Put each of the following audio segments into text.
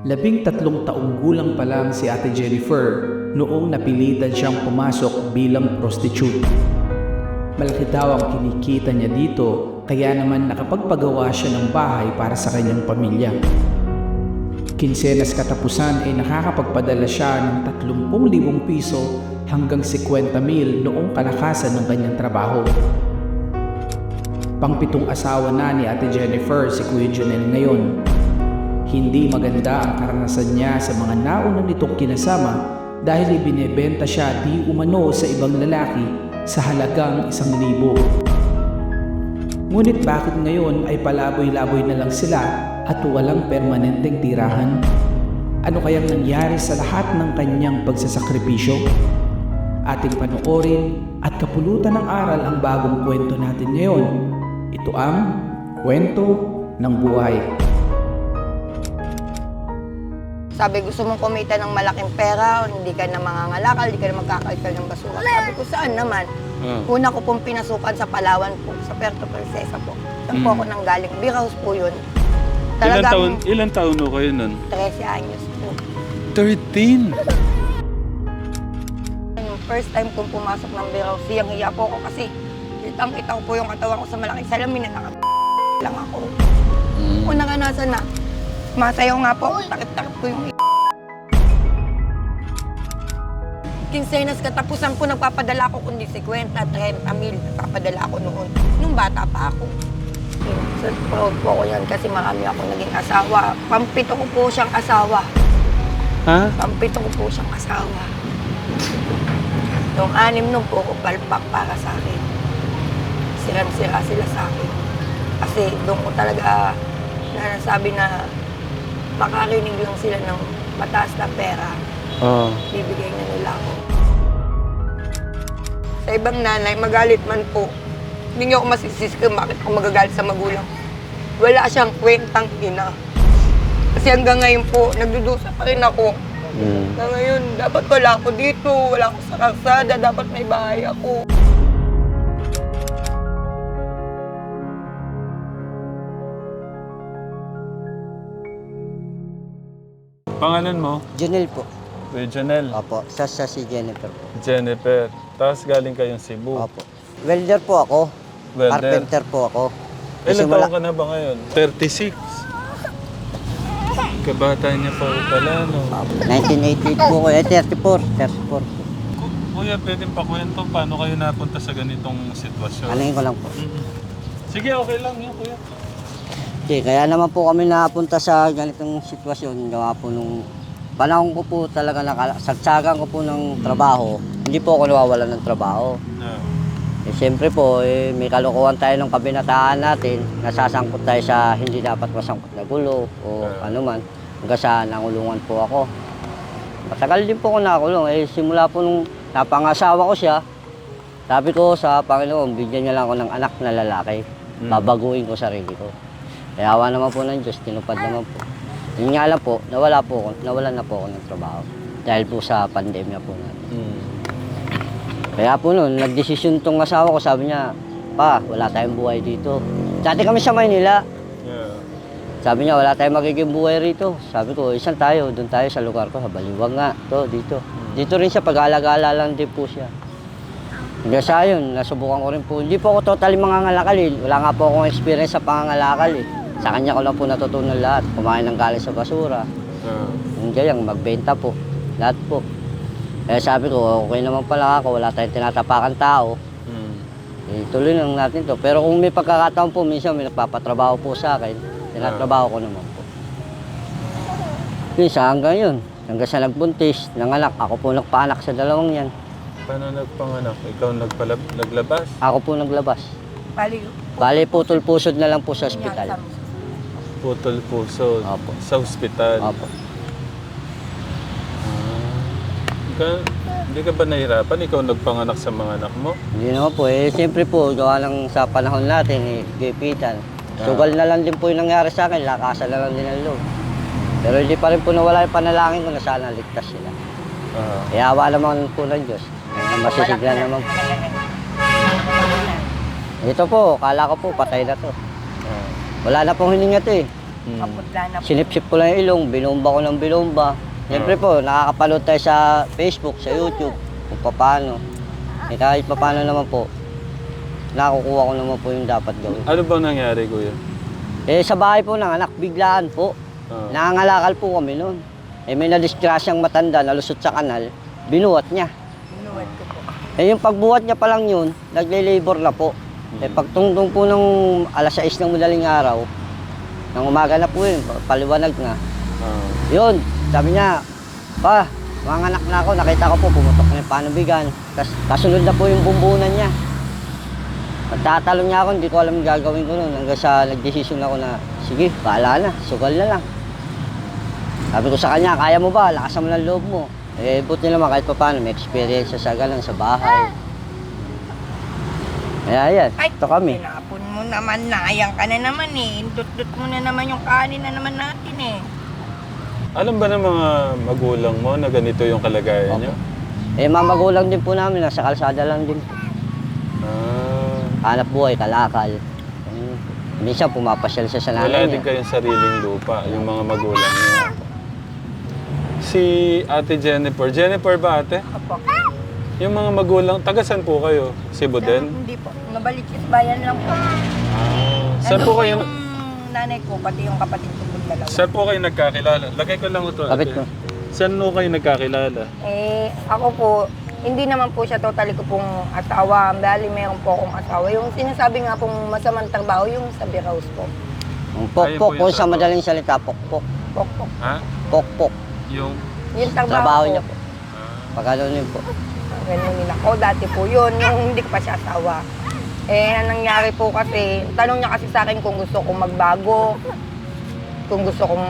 13 taong gulang pa lang si Ate Jennifer noong napilitan siyang pumasok bilang prostitute. Malaki daw ang kinikita niya dito kaya naman nakapagpagawa siya ng bahay para sa kanyang pamilya. Kinsenas katapusan ay nakakapagpadala siya ng 30,000 piso hanggang 50,000 noong kalakasan ng kanyang trabaho. Pang-7 asawa na ni Ate Jennifer si Kuya Jonel ngayon. Hindi maganda ang karanasan niya sa mga nauna nitong kinasama dahil ibinebenta siya di umano sa ibang lalaki sa halagang 1,000. Ngunit bakit ngayon ay palaboy-laboy na lang sila at walang permanenteng tirahan? Ano kayang nangyari sa lahat ng kanyang pagsasakripisyo? Ating panoorin at kapulutan ng aral ang bagong kwento natin ngayon. Ito ang Kwento ng Buhay. Sabi, gusto mong kumita ng malaking pera, hindi ka na mangangalakal, hindi ka na magkakaital ng basura. Sabi ko, saan naman? Una ko pong pinasukan sa Palawan po, sa Puerto Princesa po. Saan po ako nanggaling? Beer house po yun. Ilan taon no kayo nun? 13 anyos po. 13? Yung first time kong pumasok ng beer house, hiyang-hiya po ako kasi kitang-kita ko po yung katawan ko sa malaking salamin na lang ako. Una nga nasa na, masayaw nga po, takip-takip ko yung Kinsenas katapusan ko, nagpapadala ako kundi 50, 30,000, nagpapadala ako noon. Nung bata pa ako. So, proud po ako yan kasi marami ako naging asawa. Pampito ko po siyang asawa. Ha? Pampito ko po siyang asawa. Yung 6 nung po ko palpak para sa akin. Siram-sira sila sa akin. Kasi doon ko talaga nasabi na makarinig lang sila ng mataas na pera. Bibigay na nila ako. Sa ibang nanay, magalit man po. Hindi niyo ako masisisi kung bakit ako magagalit sa magulang. Wala siyang kwentang ina. Kasi hanggang ngayon po, nagdudusa pa rin ako. Hanggang ngayon, dapat wala ako dito, wala ako sa kalsada, dapat may bahay ako. Pangalan mo? Jonel po. Kuya Jonel. Opo, sa si Jennifer po. Jennifer. Tapos galing kayong Cebu. Opo. Welder po ako. Welder. Carpenter po ako. Ilan taon ka na ba ngayon? 36. Kabata niya pa pala, no? 1988 po ko. 34. Kuya, pwedeng pakwento paano kayo napunta sa ganitong sitwasyon? Alingin ko lang po. Sige, okay lang yun, kuya. Okay, kaya naman po kami napunta sa ganitong sitwasyon. Gawa po nung panahon ko po talaga saksagan ko po ng trabaho. Hindi po ako nawawalan ng trabaho. Yeah. Siyempre po, may kalokohan tayo ng kabinataan natin. Nasasangkot tayo sa hindi dapat masangkot na gulo o ano man. Hanggang sa nangulungan po ako. Matagal din po ako nakulong. Simula po nung napangasawa ko siya, sabi ko sa Panginoon, bigyan niya lang ako ng anak na lalaki. Babaguhin ko sarili ko. Kaya awa naman po ng Diyos, tinupad naman po. Yun nga lang po, nawalan na po ako ng trabaho. Dahil po sa pandemya po natin. Kaya po noon, nagdesisyon tong asawa ko, sabi niya, pa, wala tayong buhay dito. Dati kami sa Maynila. Yeah. Sabi niya, wala tayong magiging buhay rito. Sabi ko, isan tayo, doon tayo sa lugar ko, sa Baliwag nga, dito. Dito rin siya, pag-alagala lang din po siya. Hanggang sa yun, nasubukan ko rin po. Hindi po ako totally mangangalakal eh. Wala nga po akong experience sa pangangalakal eh. Sa kanya ko lang po natutunan lahat. Kumain ng galing sa basura. Hindi yung magbenta po. Lahat po. Kaya sabi ko, okay naman pala ako. Wala tayong tinatapakan tao. Tuloy lang natin to. Pero kung may pagkakataon po, minsan may nagpapatrabaho po sa akin. Tinatrabaho ko naman po. Minsan hanggang yun. Hanggang sa nagbuntis, nanganak. Ako po nagpaanak sa dalawang yan. Paano nagpanganak? Ikaw naglabas? Ako po naglabas. Bali, putol-pusod na lang po sa ospital. Putol puso. Opo. Sa ospital. Opo. Hindi ka ba nahirapan? Ikaw nagpanganak sa mga anak mo? Hindi naman po siyempre po, gawa lang sa panahon natin gipitan. Sugal na lang din po yung nangyari sa akin, lakasan na lang din ang loob. Pero hindi pa rin po nawala yung panalangin ko na sana ligtas sila. Kaya awa naman po ng Diyos. Masisigla naman po. Ito po, kala ko po patay na to. Wala na pong hininga to eh. Maputla na po. Sinipsip ko lang yung ilong, binomba ko ng binomba. Siyempre po, nakakapanood tayo sa Facebook, sa YouTube, kung paano. Eh kahit paano naman po, nakukuha ko naman po yung dapat gawin. Ano bang nangyari, kuya? Eh sa bahay po ng anak, biglaan po. Nangangalakal po kami noon. Eh may nadisgrasyang matanda, nalusot sa kanal, binuhat niya. Binuwad ko po. Eh yung pagbuhat niya pa lang yun, nagle-labor na po. Eh pagtungtong po ng alas 6 ng madaling araw, ng umaga na po yun, paliwanag na. Yun, sabi niya, pa, mga anak na ako, nakita ko po, pumutok na yung panubigan. Tapos kasunod na po yung bumbunan niya. Nagtatalon niya ako, hindi ko alam yung gagawin ko noon. Hanggang sa nagdesisyon ako na, sige, bahala na, sugal na lang. Sabi ko sa kanya, kaya mo ba? Lakasan mo ng loob mo. Eh, buti naman kahit pa paano, may experience siya sa ganun, sa bahay. Kaya yan, ito kami. Tinapon mo naman, nayang ka na naman eh. Indut-dut mo na naman yung kanin na naman natin eh. Alam ba ng mga magulang mo na ganito yung kalagayan niyo? Eh, mga magulang din po namin, nasa kalsada lang din po. Hanap buhay, kalakal. Minsan pumapasyal siya sa Wala nanay din niya. kayong sariling lupa, yung mga magulang niyo. Si Ate Jennifer. Jennifer ba, ate? Opo. Yung mga magulang, taga saan po kayo? Cebu din? Hindi po. Nabalitis bayan lang po. Saan po kayo, Yung nanay ko, pati yung kapatid ko po dalawa. saan po kayo nagkakilala? Lagay ko lang ito, Kapit ate. ko. Saan po kayo nagkakilala? Eh, ako po, hindi naman po siya totally ko pong asawa. Bali, meron po akong asawa. Yung sinasabi nga pong masamang trabaho, yung sa beer house po. Ang Ayun pokpok po po yung sa trabaho. madaling salita, pokpok. Pokpok. Ha? Pokpok. Yung... Yung trabaho, Trabaho ko, niya po. Pagkano yun po. ganunin ako. Dati po yun, yung hindi ko pa siya asawa. Eh, ang nangyari po kasi, tanong niya kasi sa akin kung gusto kong magbago, kung gusto kong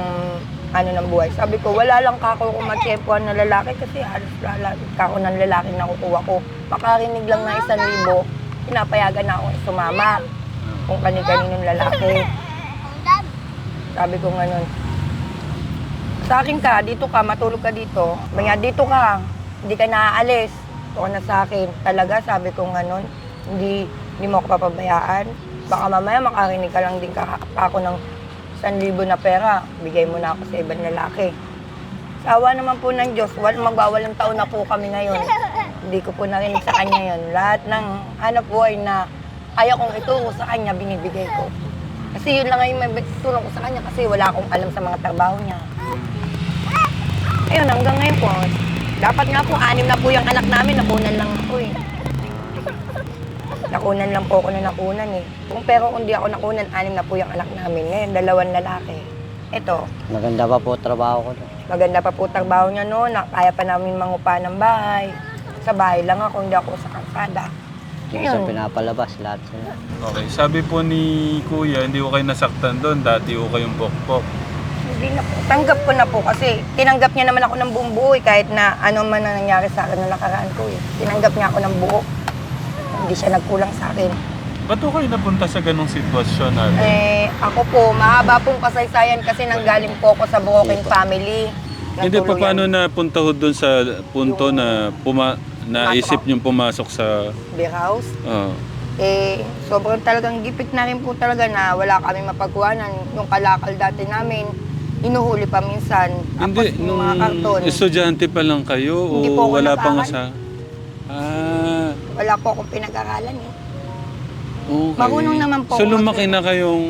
ano ng buhay. Sabi ko, wala lang kako kung magtsempuan na lalaki kasi halos kako ng lalaki na kukuha ko. Makarinig lang na 1,000, pinapayagan na akong sumama kung kani-kaninong lalaki. Sabi ko ganun. Sa akin ka, dito ka, matulog ka dito. Maya, dito ka, hindi ka naaalis. Ito ka na sa akin. Talaga, sabi ko ganun, hindi mo ako papabayaan. Baka mamaya makarinig ka lang din ako ng 1,000 na pera. Bigay mo na ako sa ibang lalaki. Sawa naman po ng Diyos, magwawalang taon na po kami ngayon. Hindi ko po narinig sa kanya yun. Lahat ng hanap buhay na kaya kong ituro sa kanya, binibigay ko. Kasi yun lang ngayon may tulong ko sa kanya kasi wala akong alam sa mga trabaho niya. Ayun, hanggang ngayon po, dapat nga po, 6 na po yung anak namin, nakunan lang ako eh. Nakunan lang po ako na nakunan eh. Pero kung di ako nakunan, 6 na po yung anak namin. Ngayon, 2 lalaki. Ito, Maganda pa po trabaho ko. maganda pa po trabaho niya noon, kaya pa namin mangupa ng bahay. Sa bahay lang ako, hindi ako sa kalsada. Hindi sa pinapalabas, lahat sila. Okay, sabi po ni Kuya, hindi ko kayo nasaktan doon. Dati ko kayong pokpok. Hindi na po. Tanggap ko na po kasi tinanggap niya naman ako ng buong buo eh, kahit na ano man ang nangyari sa akin na nakaraan ko eh. Tinanggap niya ako ng buo. Hindi siya nagkulang sa akin. Ba't ko kayo napunta sa ganong sitwasyon, ate? Eh, ako po, mahaba pong kasaysayan kasi nanggaling po ako sa broken family. Hindi pa Nagtuluyan. paano napunta ho doon sa punto na naisip niyong pumasok sa... Beer house. Oh. Eh, sobrang talagang gipit na rin po talaga na wala kami mapagkuhanan. Yung kalakal dati namin, inuhuli pa minsan. Tapos Hindi, yung mga karton, estudyante pa lang kayo Hindi o po ako wala pang nag-aaral. wala po akong pinag-aralan eh. Okay. Marunong naman po So ako lumaki na kayong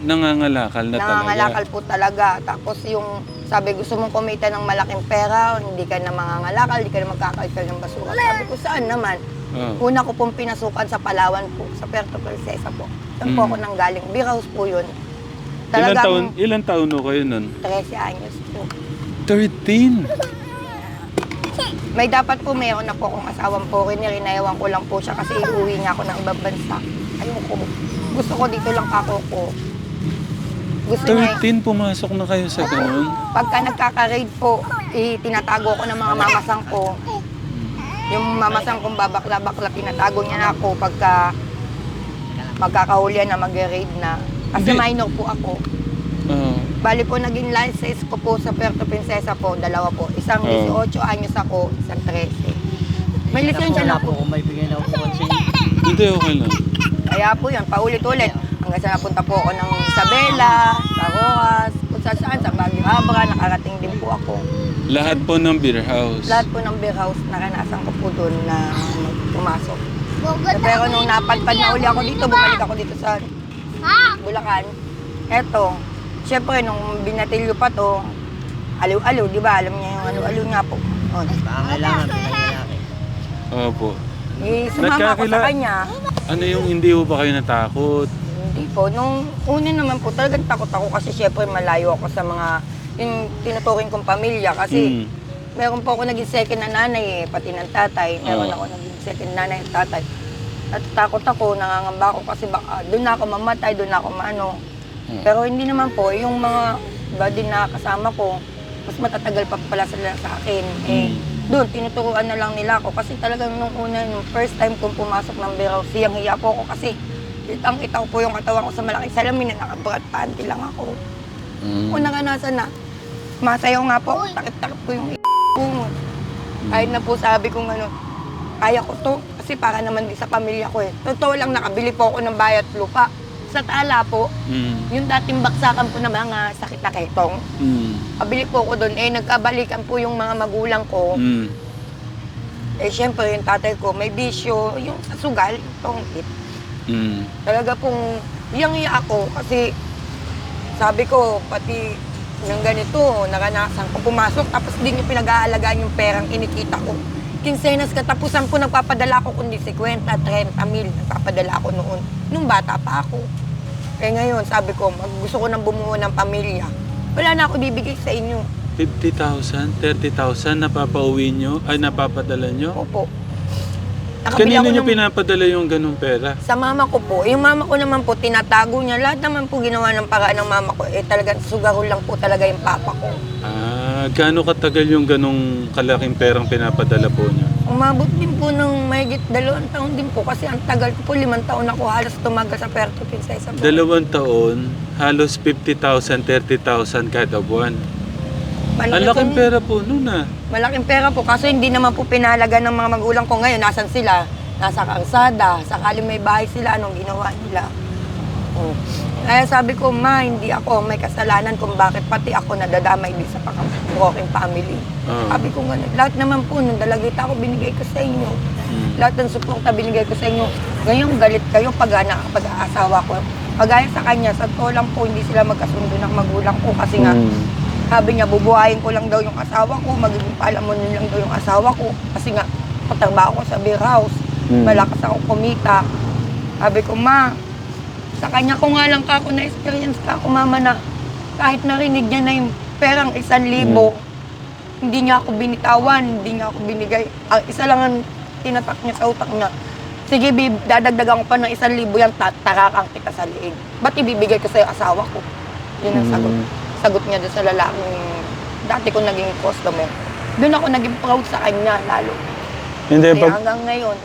nangangalakal na Nangangalakal talaga? po talaga. Tapos yung sabi, gusto mong kumita ng malaking pera, hindi ka na mangangalakal, hindi ka na magkakaital ng basura. Sabi ko, saan naman? Oh. Una ko pong pinasukan sa Palawan po, sa Puerto Princesa po. Saan po ako nanggaling? Beer house po yun. Ilan taon ho kayo nun? 13 anyos po. 13? May dapat po mayroon na po akong asawang foreigner, inayawan ko lang po siya kasi iuwi niya ako ng ibang bansa. Ayoko. Gusto ko dito lang kako ko. Gusto niya, 13 pumasok na kayo sa ganun? pagka nagkaka-raid po, tinatago ko ng mga mamasang ko. Yung mamasang kong babakla-bakla, tinatago niya na ako pagka magkakahulian na mag-raid na. Kasi Hindi. minor po ako. Oh. Bali po, naging license ko po sa Puerto Princesa po, 2 po. Isang 18 anyos ako, isang 13. May lisensya na po. Kung may bigay na upuan sa inyo. Hindi, okay lang. Kaya po yan, paulit-ulit. Ang Hanggang sa napunta po ako ng Isabela, sa Rojas, kung saan, sa Baguio Abra, nakarating din po ako. Lahat po ng beer house. Lahat po ng beer house, naranasan ko po doon na pumasok. Pero nung napadpad na uli ako dito, bumalik ako dito sa Bulacan. Eto, syempre nung binatilyo pa to, aliw-aliw, di ba? Alam niya yung aliw-aliw nga po. O, Pangailangan pinaglalaki. Opo. sumama ako sa kanya. Ano yung hindi po ba kayo natakot? Hindi po. Nung una naman po, talagang takot ako kasi syempre malayo ako sa mga yung tinuturing kong pamilya kasi meron po ako naging second na nanay pati ng tatay. Meron ako naging second nanay at tatay. At takot ako, nangangamba ako kasi baka doon na ako mamatay, doon na ako maano. Pero hindi naman po, yung mga iba din na kasama ko, mas matatagal pa pala sila sa akin. Doon, tinuturuan na lang nila ako kasi talagang nung una, nung first time kong pumasok ng Biraw, siyang-hiya po ako kasi kitang-kita ko po yung katawan ko sa malaking salamin na naka-brat panty lang ako. Kung naranasan na, masayaw nga po, takip-takip ko yung ko. Kahit na po sabi kong ano, kaya ko to kasi para naman din sa pamilya ko eh. Totoo lang, nakabili po ako ng bayat lupa. Sa Tala po, yung dating baksakan po ng mga sakit na ketong. Kabili po ako doon, nagkabalikan po yung mga magulang ko. Siyempre yung tatay ko, may bisyo, yung sa sugal, yung tongkit. Talaga pong iyang-iya ako kasi sabi ko, pati ng ganito, naranasan ko pumasok, tapos din yung pinag-aalagaan yung perang kinikita ko. Kinsenas katapusan po, nagpapadala ako kundi 50, 30 mil, nagpapadala ako noon. Nung bata pa ako. Kaya ngayon, sabi ko, gusto ko nang bumuo ng pamilya. Wala na ako bibigay sa inyo. 50,000, 30,000 napapauwi nyo? Ay, napapadala nyo? Opo. Kanino nyo pinapadala yung ganung pera? Sa mama ko po. Yung mama ko naman po, tinatago niya. Lahat naman po ginawa ng paraan ng mama ko. Talagang sugaro lang po talaga yung papa ko. Gaano katagal yung ganung kalaking perang pinapadala po niya? Umabot din po ng mahigit 2 taon din po. Kasi ang tagal ko po, 5 taon ako halos tumagal sa Puerto Princesa. 2 taon, halos 50,000, 30,000 kada buwan. Ang laking pera po nun Malaking pera po kasi hindi naman po pinalaga ng mga magulang ko ngayon. Nasaan sila? Nasa kalsada. Sakali may bahay sila, anong ginawa nila? Kaya sabi ko, ma, hindi ako may kasalanan kung bakit pati ako nadadamay din sa broken family. Sabi ko gano'n, lahat naman po, nung dalagita ako, binigay ko sa inyo. Lahat ng suporta binigay ko sa inyo. Ngayon, galit kayo pag-aasawa ko. Pagaya sa kanya, sa totoo lang po, hindi sila magkasundo ng magulang ko kasi nga, sabi niya, bubuhayin ko lang daw yung asawa ko, magiging palamunin lang daw yung asawa ko. Kasi nga, patrabaho ko sa beer house, malakas ako kumita. Sabi ko, ma, sa kanya ko nga lang ako na-experience ka ako, mama, na kahit narinig niya na yung perang 1,000, hindi niya ako binitawan, hindi niya ako binigay. Ang isa lang ang tinatak niya sa utak niya, sige, dadagdagan ko pa ng 1,000 yan, tarakang kita sa liig. Ba't ibibigay ko sa'yo asawa ko? Yun ang sagot. Sagot niya doon sa lalaking dati ko naging customer. Doon ako naging proud sa kanya lalo. Hindi, Kasi hanggang ngayon,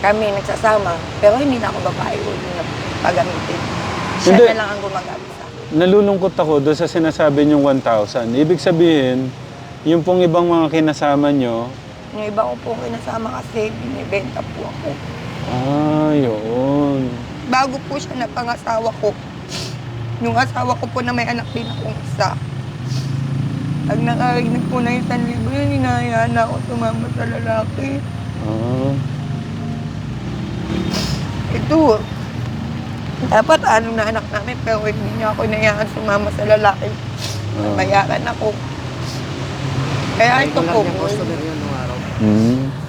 kami nagsasama. Pero hindi na ako babae o na pagamitin. Siya Hindi. na lang ang gumagamit sa akin. Nalulungkot ako doon sa sinasabi niyong 1,000. Ibig sabihin, yung pong ibang mga kinasama nyo, Yung iba ko po kinasama kasi binibenta po ako. yun. Bago po siya napangasawa ko, yung asawa ko po na may anak din akong isa. Pag nakarinig po na 1,000 yun, hinahayaan na ako tumama sa lalaki. Ito, dapat anong na anak namin, pero hindi niya ako hinahayaan sumama sa lalaki. Bayaran ako. Kaya ito po,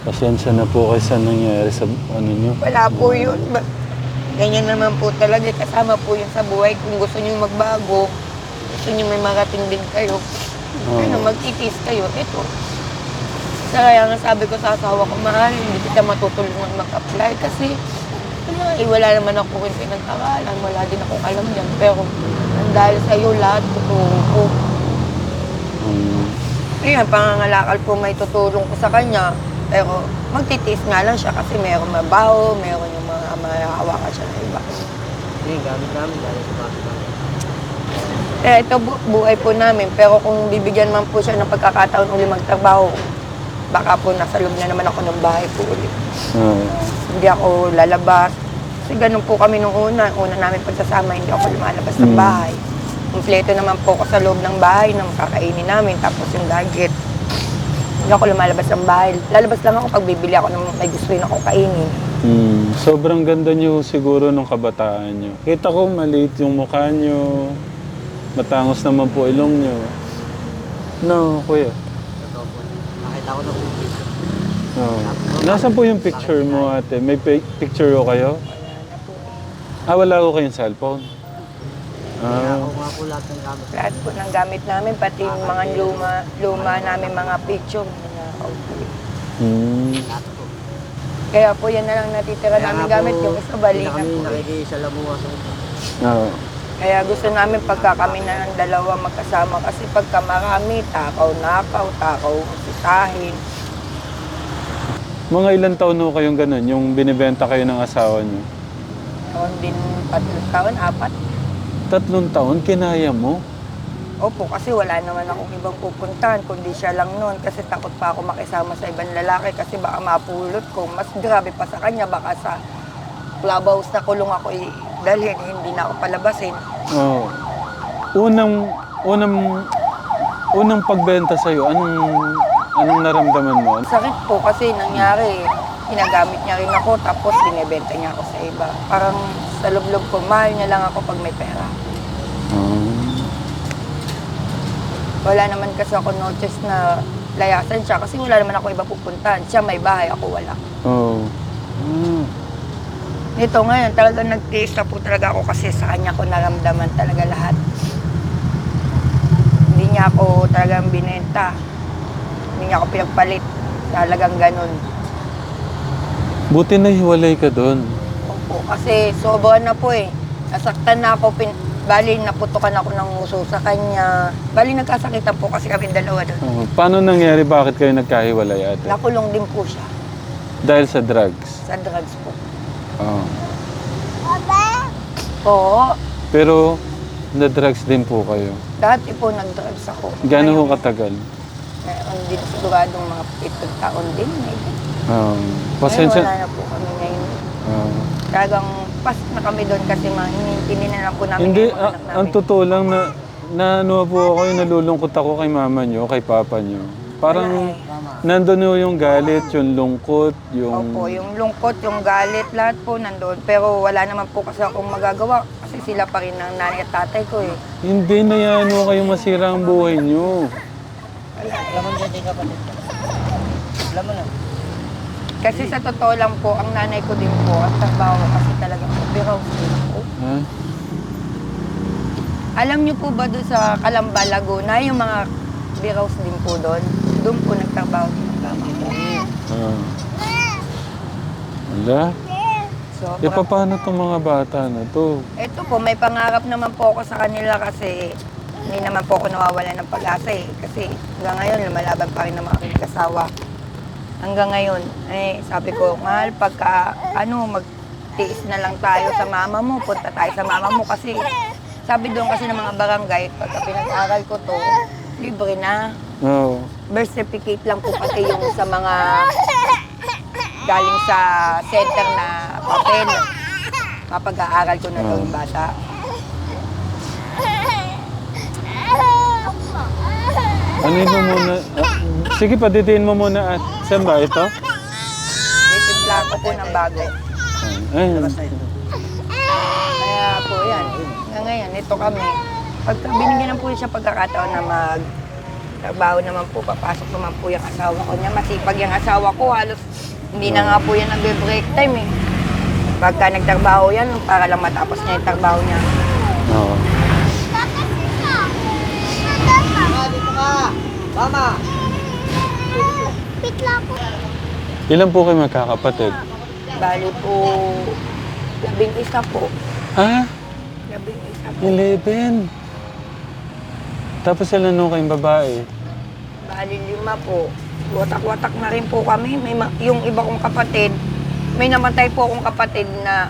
Pasensya na po kayo sa nangyari sa ano nyo. wala po yun. Ganyan naman po talaga, kasama po yun sa buhay. Kung gusto niyo magbago, gusto niyo may marating din kayo, ano, mag-itis kayo, ito. Kaya nga sabi ko sa asawa ko, mahal, hindi kita matutulungan mag-apply kasi wala naman ako rin pinag-aralan, wala din akong alam yan. Pero dahil sa iyo lahat, tutulong ko. Kaya pangangalakal po may tutulong ko sa kanya, pero magtitiis nga lang siya kasi mayroong mabaho, mayroon yung mga mahahawakan siya na iba. Gamit namin dahil sa bata. Kaya ito buhay po namin, pero kung bibigyan man po siya ng pagkakataon uli magtrabaho, baka po nasa loob na naman ako ng bahay po ulit. Hindi ako lalabas. Kasi ganun po kami nung una. Una namin pagsasama, hindi ako lumalabas ng bahay. Kompleto naman po ako sa loob ng bahay na makakainin namin. Tapos yung gadget. Hindi ako lumalabas ng bahay. Lalabas lang ako pag bibili ako ng may gusto rin ako kainin. Sobrang ganda niyo siguro nung kabataan niyo. Kita ko maliit yung mukha niyo. Matangos naman po ilong niyo. No, kuya. Ito po. Nakita ko na po. Oh. Nasaan po yung picture mo, ate? May picture ko kayo? Wala ko kayong cellphone. Ako nga po lahat ng gamit. Lahat po ng gamit namin, pati yung mga luma namin mga picture. Lahat po. Kaya po yan na lang natitira namin gamit. Yung isa bali na Kami po. nakikisalamuha sa ito. Oo. Kaya gusto namin pagka kami na ng dalawa magkasama. Kasi pagka marami, takaw-nakaw, takaw-sitahin. Mga ilang taon ho kayong ganun, yung binibenta kayo ng asawa niyo? Noon din 3 taon, 4. 3 taon, kinaya mo? Opo, kasi wala naman akong ibang pupuntahan, kundi siya lang noon. Kasi takot pa ako makisama sa ibang lalaki kasi baka mapulot ko. Mas grabe pa sa kanya, baka sa clubhouse na kulong ako dalhin, hindi na ako palabasin. Oo. Unang pagbenta sa'yo, anong naramdaman mo? Sakit po kasi nangyari, ginagamit niya rin ako tapos binibenta niya ako sa iba. Parang sa loob-loob ko, mahal niya lang ako pag may pera. Wala naman kasi ako notice na layasan siya kasi wala naman ako iba pupuntahan. Siya may bahay, ako wala. Oo. Nito ngayon, talagang nag-taste na po talaga ako kasi sa kanya ko naramdaman talaga lahat. Hindi niya ako talagang binenta. Hindi niya ako pinagpalit. Talagang ganun. Buti na hiwalay ka doon. Opo, kasi sobra na po eh. Nasaktan na ako, bali naputukan ako ng uso sa kanya. Bali nagkasakitan po kasi kami dalawa doon. Oo. Paano nangyari? Bakit kayo nagkahiwalay, ate? Nakulong din po siya Dahil sa drugs? sa drugs po. Oo. Oo, Pero, na-drugs din po kayo. dati po nag-drugs ako. Gano'n ho Ngayon, katagal? Meron din siguradong mga 7 taon din. Maybe. Oo. Ngayon Pasensya. wala na po kami ngayon. Oo. Talagang pas na kami doon kasi hinihintinin na lang po namin Hindi, yung mga anak ang namin. totoo lang na ano po ako, yung nalulungkot ako kay mama nyo, kay papa nyo. Parang nandun ho yung galit, yung lungkot, yung... Opo, yung lungkot, yung galit, lahat po nandoon. Pero wala naman po kasi akong magagawa kasi sila pa rin ang nanay at tatay ko eh. Hindi na yan ho kayo masira ang buhay nyo. Alam mo dyan din kapatid. Alam mo na. Kasi sa totoo lang po, ang nanay ko din po, ang trabaho ko kasi talagang opera din po. Ha? Alam niyo po ba doon sa Calamba, Laguna, yung mga beer house din po doon? Doon po nagtrabaho din ang mama ko. Wala. So, E paano itong mga bata na to? ito po, may pangarap naman po ako sa kanila kasi hindi naman po ako nawawala ng pag-asa eh. Kasi hanggang ngayon, lumalaban pa rin ng mga aking kasawa. Hanggang ngayon, sabi ko, mahal, pagka, magtiis na lang tayo sa mama mo, punta tayo sa mama mo. Kasi, sabi doon kasi ng mga barangay, pagka pinag-aral ko to, libre na. Oo. Birth certificate lang po pati yung sa mga galing sa center na papel. Mapag-aaral ko na daw yung bata. Ano mo muna? Sige, padidiin mo muna. Saan ba ito? Titimpla ko po ng bago. Ay, Kaya po yan. Ngayon, ito kami. Pagka binigyan ng po siya pagkakataon na magtrabaho naman po, papasok naman po yung asawa ko niya. Masipag yung asawa ko, halos hindi na nga po yan nagbe-break time eh. Pagka nagtrabaho yan, para lang matapos niya yung trabaho niya. oo. Dito ka! Mama! Ilan po kayo magkakapatid? Bali po, 11 po. Ha? 11 po. 11. Tapos ilan nung kayong babae? Bali 5 po. Watak-watak na rin po kami. Yung iba kong kapatid, may namatay po akong kapatid na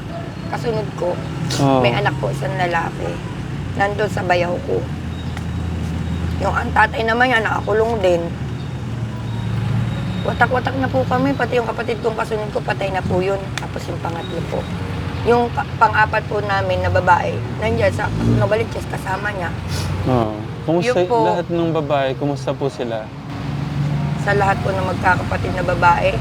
kasunod ko. Oo. May anak po, isang lalaki. Nandun sa bayaw ko. Yung ang tatay naman niya, nakakulong din. Watak-watak na po kami, pati yung kapatid kong kasunod ko, patay na po yun. Tapos yung pangatlo po. Yung pang-apat po namin na babae, nandiyan sa Novaliches kasama niya. Oo. Kumusta Yun po. lahat ng babae? Kumusta po sila? Sa lahat po ng magkakapatid na babae,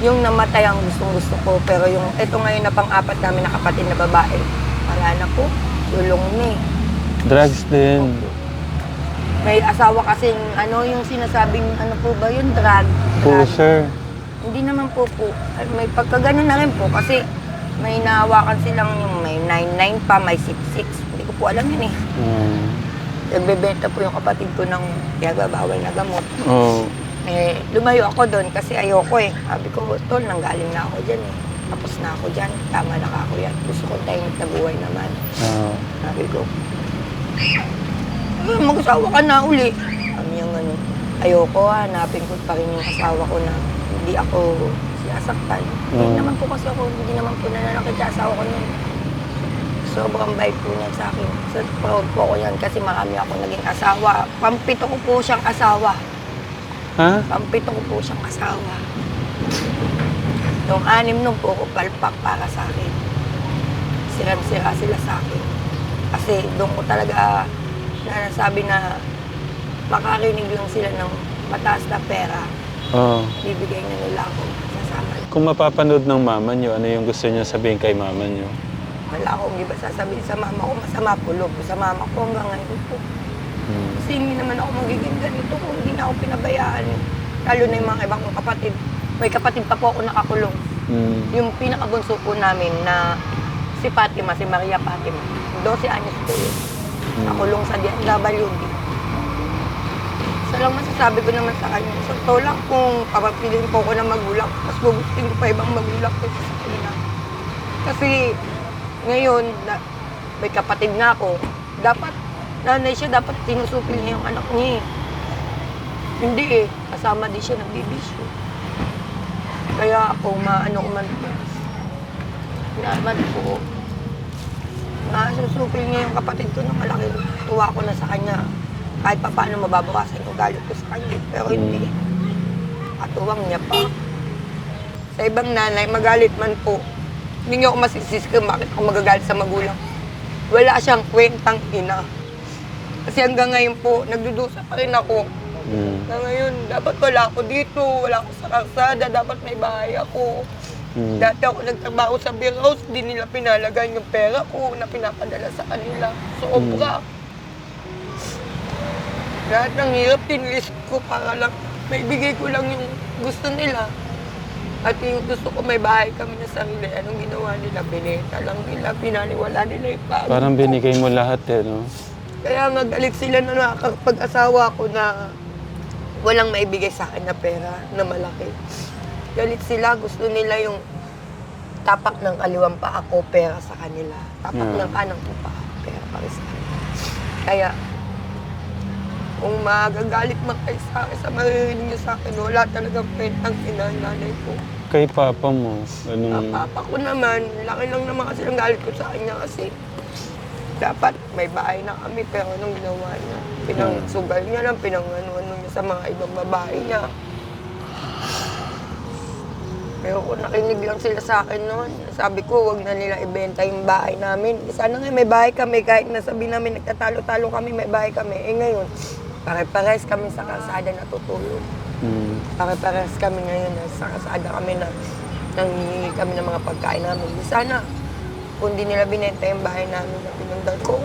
yung namatay ang gustong-gusto ko. Pero yung ito ngayon na pang-apat namin na kapatid na babae, wala na po. Tulong ni. Drugs din. May asawa kasing yung sinasabing po ba yun? Drug. Pusher. Hindi naman po. May pagkaganon na rin po kasi may nahawakan silang yung may 99 pa, may 66. Hindi ko po alam yun eh. Nagbebenta po yung kapatid ko ng bawal na gamot. Oo. Lumayo ako doon kasi ayoko eh. Sabi ko, tol, nanggaling na ako dyan eh. Tapos na ako dyan. Tama na ako yan. Gusto ko tahimik na buhay naman. Oo. Sabi ko, mag-asawa ka na uli. Sabi niya gano'n. Ayoko, hanapin ko pa rin yung asawa ko na hindi ako sinasaktan. Hindi naman po kasi ako, hindi naman po nananakit sa asawa ko nun. Sobrang bait po niya sa akin. So, proud po ako yan kasi marami ako naging asawa. Pampito ko po siyang asawa. Ha? Pampito ko po siyang asawa. Yung 6 nung po ko palpak para sa akin. Sirang-sira sila sa akin. Kasi doon ko talaga nasabi na makarinig lang sila ng mataas na pera. Oo. Bibigay na nila ako. Sasama. Kung mapapanood ng mama niyo, ano yung gusto niyo sabihin kay mama niyo? Wala akong iba sasabihin sa mama ko. Masama po loob ko sa mama ko hanggang ngayon po. Kasi hindi naman ako magiging ganito kung hindi na ako pinabayaan. Lalo na yung mga ibang kong kapatid. May kapatid pa po ako nakakulong. Yung pinakabunso po namin na si Fatima, si Maria Fatima. 12 anyos po yun. Nakulong sa DWD. So lang masasabi ko naman sa kanya. So to lang kung papapiliin po ko ng magulang, mas gugustuhin ko pa ibang magulang kaysa sa kanila. Kasi ngayon, may kapatid na ako. Dapat, nanay siya, dapat tinusupil niya yung anak niya eh. Hindi eh, kasama din siya nagbibisyo. Kaya ako, maano ko man po. Naman po. Masusupil niya yung kapatid ko na malaki. Tuwa ko na sa kanya. Kahit pa paano mababawasan yung galit ko sa kanya. Pero hindi. Katuwang niya pa. Sa ibang nanay, magalit man po. Hindi niyo ako masisisi kung bakit ako magagalit sa magulang. Wala siyang kwentang ina. Kasi hanggang ngayon po, nagdudusa pa rin ako. Na ngayon, dapat wala ako dito, wala ako sa kalsada, dapat may bahay ako. Dati ako nagtrabaho sa beer house, di nila pinalagan yung pera ko na pinapadala sa kanila. Sobra. Lahat ng hirap, tinlist ko para lang, maibigay ko lang yung gusto nila. At yung gusto ko, may bahay kami na sarili. Anong ginawa nila? Binenta lang nila, pinaniwala nila yung pagod Parang ko. binigay mo lahat eh, no? Kaya nga galit sila na nakakapag-asawa ko na walang maibigay sa akin na pera na malaki. Galit sila, gusto nila yung tapak ng kaliwang pa ako, pera sa kanila. Tapak ng kanang ko pa, pera para sa kanila. Kaya, kung magagalit man kayo sa akin, sa maririnig niyo sa akin, wala talagang kwentang nanay ko. Kay papa mo, anong... Papa ko naman, laki lang naman kasi ang galit ko sa kanya kasi dapat may bahay na kami, pero anong ginawa niya? Pinangsugal niya lang, pinangano-ano niya sa mga ibang babae niya. Pero kung nakinig lang sila sa akin noon, sabi ko, wag na nila ibenta yung bahay namin. Sana nga may bahay kami, kahit nasabi namin nagtatalo-talo kami, may bahay kami. Eh ngayon, pare-pares kami sa kalsada natutulog. Pare-pares kami ngayon sa kalsada kami na nanghihingi kami ng mga pagkain namin. Sana, kung di nila binenta yung bahay namin na pinundan ko,